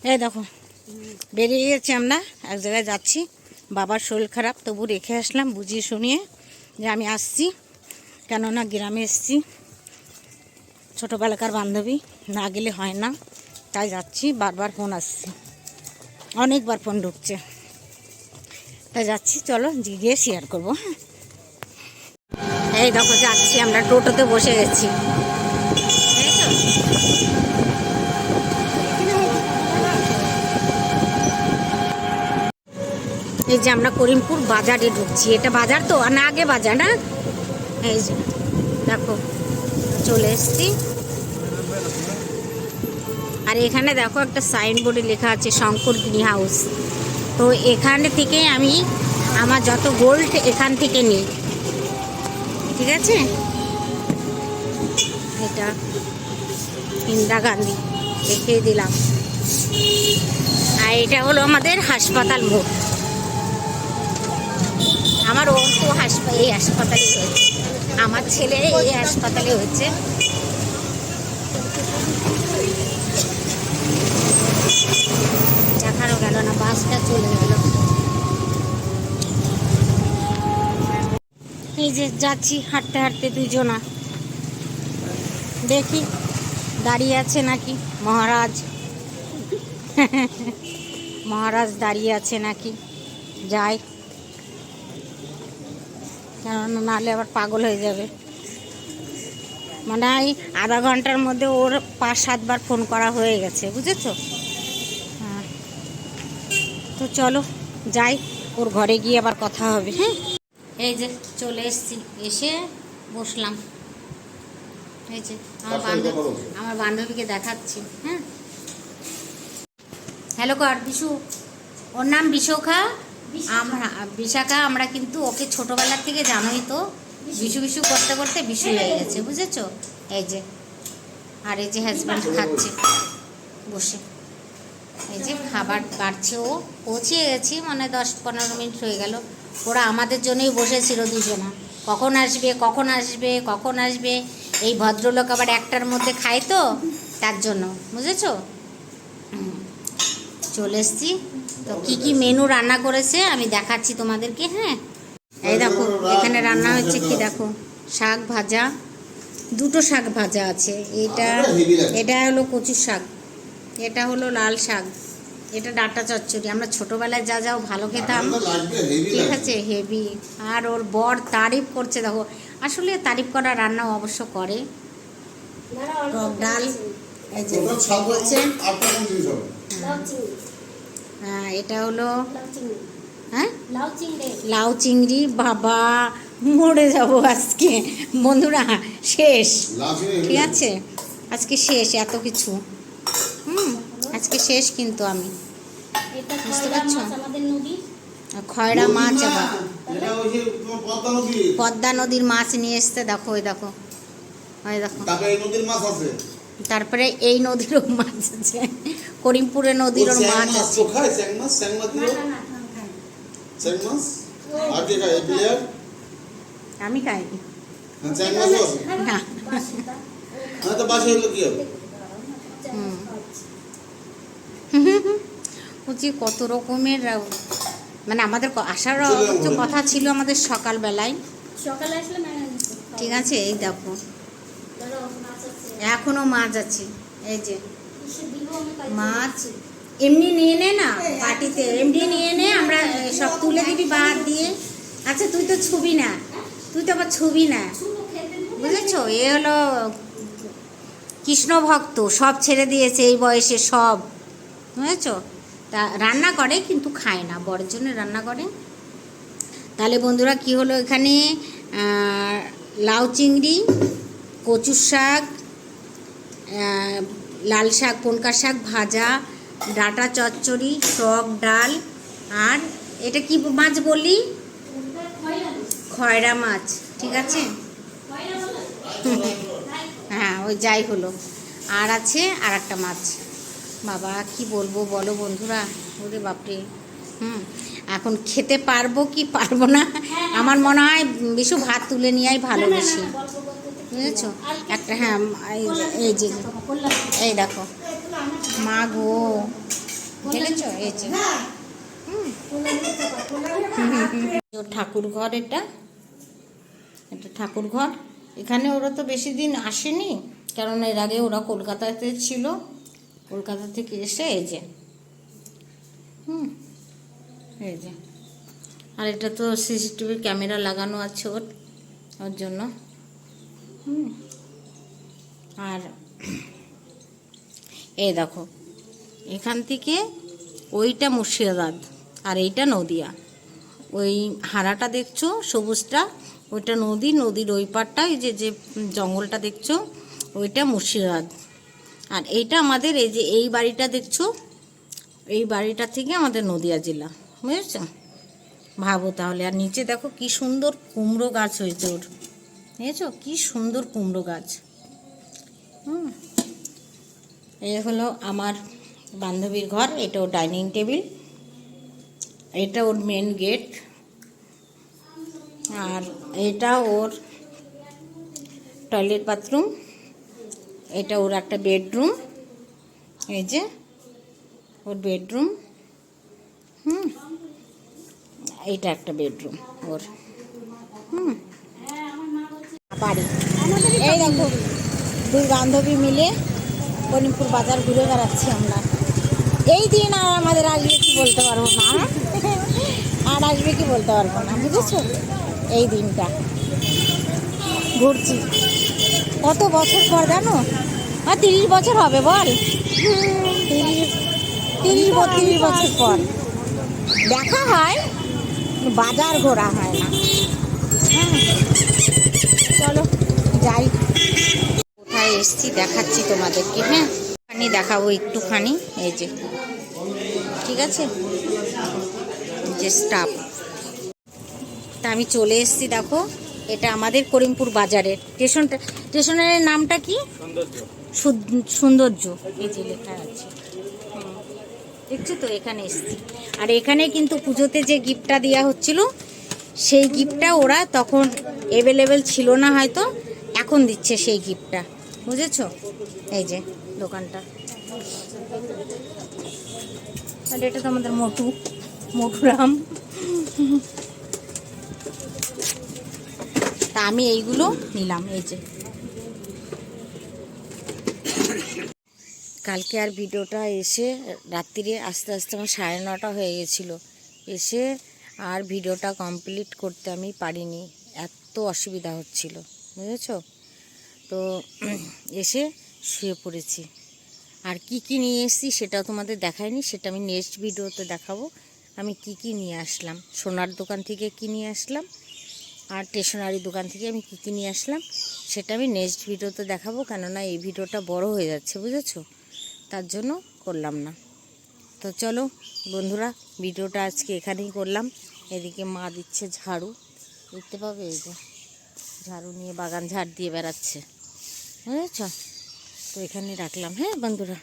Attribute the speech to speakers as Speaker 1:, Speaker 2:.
Speaker 1: এই দেখো বেরিয়ে গেছি আমরা, এক জায়গায় যাচ্ছি। বাবার শরীর খারাপ, তবু রেখে আসলাম বুঝিয়ে শুনিয়ে যে আমি আসছি, কেননা গ্রামে এসছি। ছোটোবেলাকার বান্ধবী, না গেলে হয় না, তাই যাচ্ছি। বারবার ফোন আসছে, অনেকবার ফোন ঢুকছে, তাই যাচ্ছি। চলো গিয়ে শেয়ার করবো। এই দেখো যাচ্ছি, আমরা টোটোতে বসে গেছি। এই যে আমরা করিমপুর বাজারে ঢুকছি। এটা বাজার তো না, আগে বাজার না। এই যে দেখো চলে এসছি। আর এখানে দেখো একটা সাইনবোর্ডে লেখা আছে শঙ্কর গ্রিন হাউস। তো এখানে থেকে আমি আমার যত গোল্ড এখান থেকে নিই, ঠিক আছে। এটা ইন্দিরা গান্ধী দেখিয়ে দিলাম। আর এটা হলো আমাদের হাসপাতাল মোড়। আমার ও তো এই হাসপাতালে হয়েছে, আমার ছেলে এই হাসপাতালে হয়েছে। দেখানো গেল না, বাসটা চলে গেল। এই যে যাচ্ছি হাঁটতে হাঁটতে দুইজনা, দেখি দাঁড়িয়ে আছে নাকি মহারাজ। মহারাজ দাঁড়িয়ে আছে নাকি, যাই, কেননা নাহলে আবার পাগল হয়ে যাবে। মানে এই আধা ঘন্টার মধ্যে ওর 5-7 বার ফোন করা হয়ে গেছে, বুঝেছো। হ্যাঁ, তো চলো যাই, ওর ঘরে গিয়ে আবার কথা হবে। হ্যাঁ, এই যে চলে এসছি, এসে বসলাম। এই যে আমার বান্ধবীকে দেখাচ্ছি। হ্যাঁ, হ্যালো কর বিশু, ওর নাম বিশাখা। আমরা বিশাখা, আমরা কিন্তু ওকে ছোটোবেলার থেকে জানোই তো, বিশু বিশু করতে করতে বিশু হয়ে গেছে, বুঝেছো। এই যে, আর এই যে হাজব্যান্ড খাচ্ছে বসে। এই যে খাবার বাড়ছে, ও পৌঁছিয়ে গেছি, মানে 10-15 মিনিট হয়ে গেল। ওরা আমাদের জন্যই বসেছিল দুজনা, কখন আসবে কখন আসবে কখন আসবে। এই ভদ্রলোক আবার 1টার মধ্যে খায় তো, তার জন্য, বুঝেছো। চলে এসছি। তো কি কি মেনু রান্না করেছে আমি দেখাচ্ছি তোমাদেরকে। হ্যাঁ, এই দেখো এখানে রান্না হচ্ছে কি দেখো, শাক ভাজা, 2টো শাক ভাজা আছে। এটা হলো কচু শাক, এটা হলো লাল শাক, এটা ডাঁটা চচ্চড়ি। আমরা ছোটোবেলায় যা যাও ভালো খেতাম, ঠিক আছে, হেভি। আর ওর বর তারিফ করছে দেখো, আসলে তারিফ করা রান্নাও অবশ্য করে। টক ডাল, এই যে হচ্ছে, হ্যাঁ এটা হলো, হ্যাঁ লাউ চিংড়ি। বাবা মরে যাবো আজকে বন্ধুরা, শেষ, ঠিক আছে, আজকে শেষ এত কিছু। আজকে শেষ কিন্তু আমি, বুঝতে পারছো। খয়রা মাছ, আবার পদ্মা নদীর মাছ নিয়ে এসছে। দেখো ওই দেখো, ওই দেখো, তারপরে এই নদীরও মাছ আছে, করিমপুরের নদীরও মাছ আছে। আমি খাইনি না। বলছি কত রকমের, মানে আমাদের আসার কথা ছিল আমাদের সকালবেলায়, ঠিক আছে। এই দেখো এখনো মাছ আছে, এই যে মাছ এমনি নিয়ে নে না, পার্টিতে এমনি নিয়ে নে, আমরা সব তুলে দিবি বাদ দিয়ে। আচ্ছা তুই তো ছবি না, তুই তো আবার ছবি না, বুঝেছো। এ হলো কৃষ্ণ ভক্ত, সব ছেড়ে দিয়েছে এই বয়সে সব, বুঝেছো। তা রান্না করে কিন্তু খায় না, বরের জন্য রান্না করে। তাহলে বন্ধুরা কি হলো, এখানে লাউ চিংড়ি, কচু শাক, লাল শাক, পনকা শাক ভাজা, ডাঁটা চচ্চড়ি, টক ডাল, আর এটা কি মাছ বললি, খয়রা মাছ, ঠিক আছে। হ্যাঁ ওই যাই হলো, আর আছে আর একটা মাছ। বাবা কি বলবো বলো বন্ধুরা, ওরে বাপরে। এখন খেতে পারবো কি পারবো না, আমার মনে হয় বেশি ভাত তুলে নিয়েই ভালো, বেশি, বুঝেছো। একটা, হ্যাঁ এই যে এই দেখো মা গো, ঢেলেছ এই যে ঠাকুর ঘর, এটা ঠাকুর ঘর। এখানে ওরা তো বেশি দিন আসেনি, কারণ এর আগে ওরা কলকাতাতে ছিল, কলকাতা থেকে এসে এই যে এই যে। আর এটা তো সিসিটিভি ক্যামেরা লাগানো আছে ওর জন্য। আর এই দেখো, এখান থেকে ওইটা মুর্শিদাবাদ আর এইটা নদিয়া। ওই হারাটা দেখছো সবুজটা, ওইটা নদী, নদীর ওই পারটা এই যে জঙ্গলটা দেখছো ওইটা মুর্শিদাবাদ। আর এইটা আমাদের এই যে এই বাড়িটা দেখছো, এই বাড়িটা থেকে আমাদের নদিয়া জেলা, বুঝেছ? ভাবো তাহলে। আর নিচে দেখো কি সুন্দর কুমড়ো গাছ হয়েছে ওর, বুঝেছো? কি সুন্দর কুমড়ো গাছ। এই হলো আমার বান্ধবীর ঘর, এটা ওর ডাইনিং টেবিল, এটা ওর মেন গেট, আর এটা ওর টয়লেট বাথরুম, এটা ওর একটা বেডরুম, এই যে ওর বেডরুম। এইটা একটা বেডরুম ওর। বাড়ি এই দেখো, দুই বান্ধবী মিলে করিমপুর বাজার ঘুরে বেড়াচ্ছি আমরা। এই দিন আর আমাদের আসবে কি বলতে পারবো না, আর আসবে কি বলতে পারবো না, বুঝেছো? এই দিনটা ঘুরছি কত বছর পর জানো, 30 বছর হবে বল, 30-32 বছর পর দেখা হয়, বাজার ঘোরা হয় না। চলো যাই, কোথায় এসছি দেখাচ্ছি তোমাদেরকে। হ্যাঁ, খানি দেখাবো একটুখানি, এই যে ঠিক আছে, যে স্টাফ। তা আমি চলে এসেছি, দেখো এটা আমাদের করিমপুর বাজারের স্টেশনের নামটা কি? সৌন্দর্য, এই যে লেখা আছে, দেখছো তো? এখানে এসেছি। আর এখানে কিন্তু পুজোতে যে গিফটটা দেওয়া হচ্ছিল, সেই গিফটটা ওরা তখন অ্যাভেলেবেল ছিল না, হয়তো এখন দিচ্ছে সেই গিফটটা, বুঝেছো? এই যে দোকানটা, আর এটা তো আমাদের মোটুরাম। তা আমি এইগুলো নিলাম, এই যে। কালকে আর ভিডিওটা এসে রাত্রিরে আস্তে আস্তে আমার 9:30 হয়ে গেছিলো, এসে আর ভিডিওটা কমপ্লিট করতে আমি পারিনি, এত অসুবিধা হচ্ছিল, বুঝেছো? তো এসে শুয়ে পড়েছি। আর কি কি নিয়ে এসেছি সেটাও তোমাদের দেখাইনি, সেটা আমি নেক্সট ভিডিওতে দেখাবো। আমি কি কি নিয়ে আসলাম, সোনার দোকান থেকে কি নিয়ে আসলাম, আর স্টেশনারি দোকান থেকে আমি কি কি নিয়ে আসলাম, সেটা আমি নেক্সট ভিডিওতে দেখাবো। কেননা এই ভিডিওটা বড় হয়ে যাচ্ছে, বুঝেছো? তার জন্য করলাম না। তো চলো বন্ধুরা, ভিডিওটা আজকে এখানেই করলাম। এদিকে মা দিচ্ছে ঝাড়ু, দেখতে পাবে, এই যে ঝাড়ু নিয়ে বাগান ঝাড় দিয়ে বেড়াচ্ছে, বুঝেছ? তো এখানে রাখলাম। হ্যাঁ বন্ধুরা।